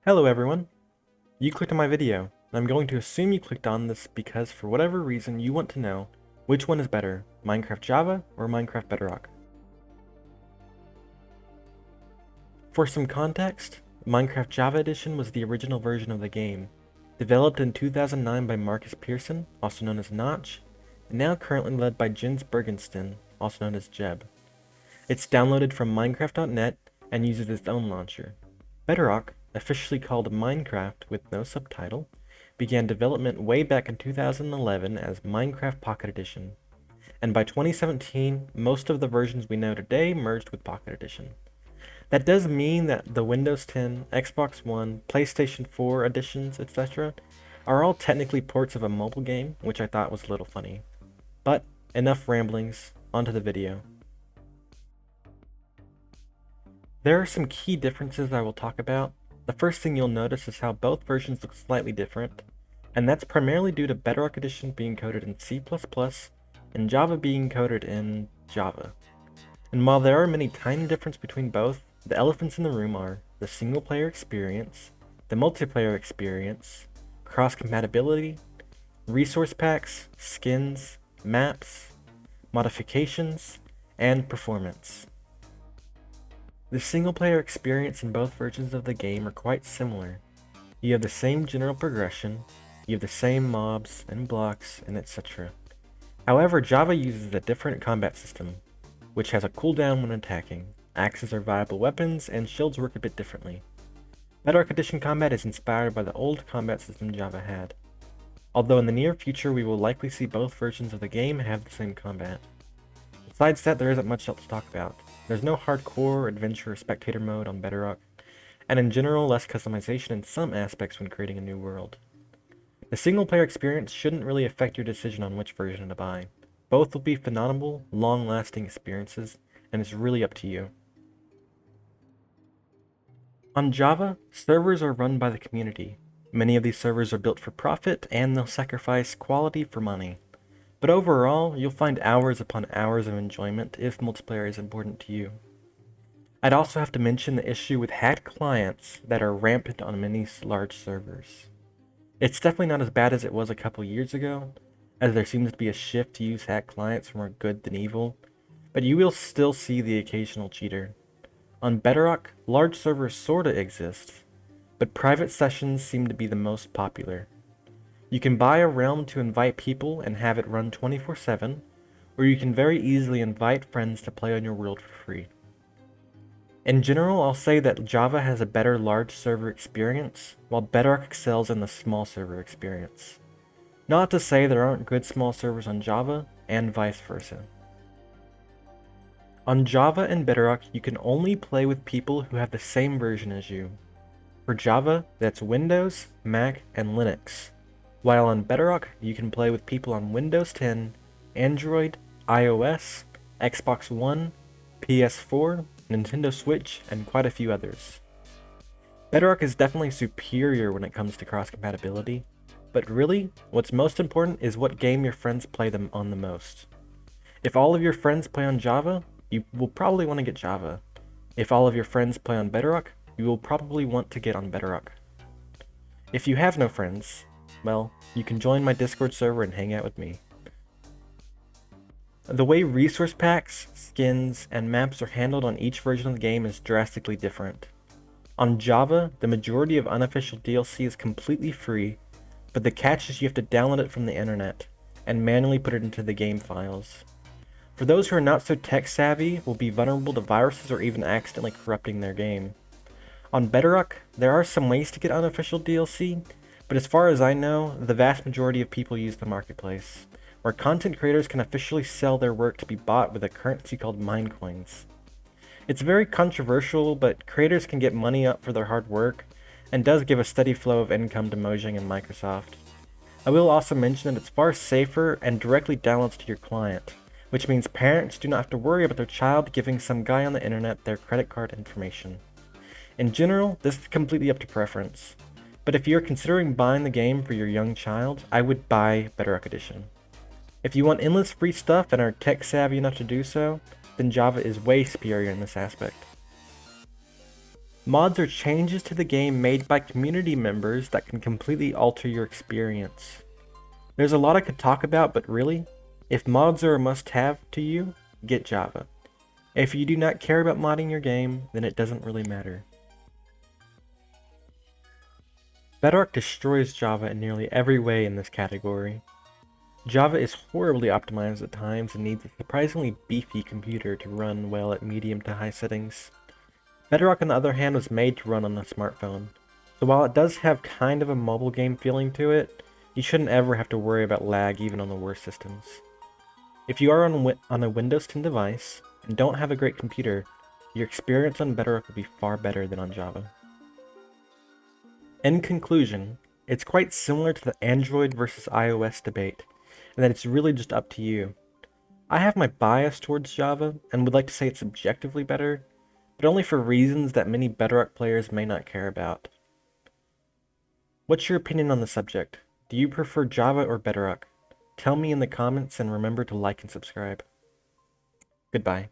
Hello everyone! You clicked on my video, and I'm going to assume you clicked on this because for whatever reason you want to know which one is better, Minecraft Java or Minecraft Bedrock. For some context, Minecraft Java Edition was the original version of the game, developed in 2009 by Marcus Pearson, also known as Notch, and now currently led by Jens Bergensten, also known as Jeb. It's downloaded from Minecraft.net and uses its own launcher. Bedrock, officially called Minecraft with no subtitle, began development way back in 2011 as Minecraft Pocket Edition, and by 2017, most of the versions we know today merged with Pocket Edition. That does mean that the Windows 10, Xbox One, PlayStation 4 editions, etc. are all technically ports of a mobile game, which I thought was a little funny. But enough ramblings, onto the video. There are some key differences I will talk about. The first thing you'll notice is how both versions look slightly different, and that's primarily due to Bedrock Edition being coded in C++ and Java being coded in Java. And while there are many tiny differences between both, the elephants in the room are the single-player experience, the multiplayer experience, cross-compatibility, resource packs, skins, maps, modifications, and performance. The single-player experience in both versions of the game are quite similar. You have the same general progression, you have the same mobs and blocks, and etc. However, Java uses a different combat system, which has a cooldown when attacking, axes are viable weapons, and shields work a bit differently. Bedrock Edition combat is inspired by the old combat system Java had, although in the near future we will likely see both versions of the game have the same combat. Besides that, there isn't much else to talk about. There's no hardcore, adventure, or spectator mode on Bedrock, and in general, less customization in some aspects when creating a new world. The single-player experience shouldn't really affect your decision on which version to buy. Both will be phenomenal, long-lasting experiences, and it's really up to you. On Java, servers are run by the community. Many of these servers are built for profit, and they'll sacrifice quality for money. But overall, you'll find hours upon hours of enjoyment if multiplayer is important to you. I'd also have to mention the issue with hacked clients that are rampant on many large servers. It's definitely not as bad as it was a couple years ago, as there seems to be a shift to use hacked clients for more good than evil, but you will still see the occasional cheater. On Bedrock, large servers sorta exist, but private sessions seem to be the most popular. You can buy a realm to invite people and have it run 24/7, or you can very easily invite friends to play on your world for free. In general, I'll say that Java has a better large server experience, while Bedrock excels in the small server experience. Not to say there aren't good small servers on Java, and vice versa. On Java and Bedrock, you can only play with people who have the same version as you. For Java, that's Windows, Mac, and Linux. While on Bedrock, you can play with people on Windows 10, Android, iOS, Xbox One, PS4, Nintendo Switch, and quite a few others. Bedrock is definitely superior when it comes to cross-compatibility, but really, what's most important is what game your friends play them on the most. If all of your friends play on Java, you will probably want to get Java. If all of your friends play on Bedrock, you will probably want to get on Bedrock. If you have no friends, well, you can join my Discord server and hang out with me. The way resource packs, skins, and maps are handled on each version of the game is drastically different. On Java, the majority of unofficial DLC is completely free, but the catch is you have to download it from the internet and manually put it into the game files. For those who are not so tech savvy, will be vulnerable to viruses or even accidentally corrupting their game. On Bedrock, there are some ways to get unofficial DLC, but as far as I know, the vast majority of people use the marketplace, where content creators can officially sell their work to be bought with a currency called minecoins. It's very controversial, but creators can get money up for their hard work, and does give a steady flow of income to Mojang and Microsoft. I will also mention that it's far safer and directly downloads to your client, which means parents do not have to worry about their child giving some guy on the internet their credit card information. In general, this is completely up to preference. But if you're considering buying the game for your young child, I would buy Bedrock Edition. If you want endless free stuff and are tech savvy enough to do so, then Java is way superior in this aspect. Mods are changes to the game made by community members that can completely alter your experience. There's a lot I could talk about, but really, if mods are a must-have to you, get Java. If you do not care about modding your game, then it doesn't really matter. Bedrock destroys Java in nearly every way in this category. Java is horribly optimized at times and needs a surprisingly beefy computer to run well at medium to high settings. Bedrock, on the other hand, was made to run on a smartphone, so while it does have kind of a mobile game feeling to it, you shouldn't ever have to worry about lag even on the worst systems. If you are on a Windows 10 device and don't have a great computer, your experience on Bedrock will be far better than on Java. In conclusion, it's quite similar to the Android versus iOS debate, and that it's really just up to you. I have my bias towards Java and would like to say it's objectively better, but only for reasons that many Bedrock players may not care about. What's your opinion on the subject? Do you prefer Java or Bedrock? Tell me in the comments and remember to like and subscribe. Goodbye.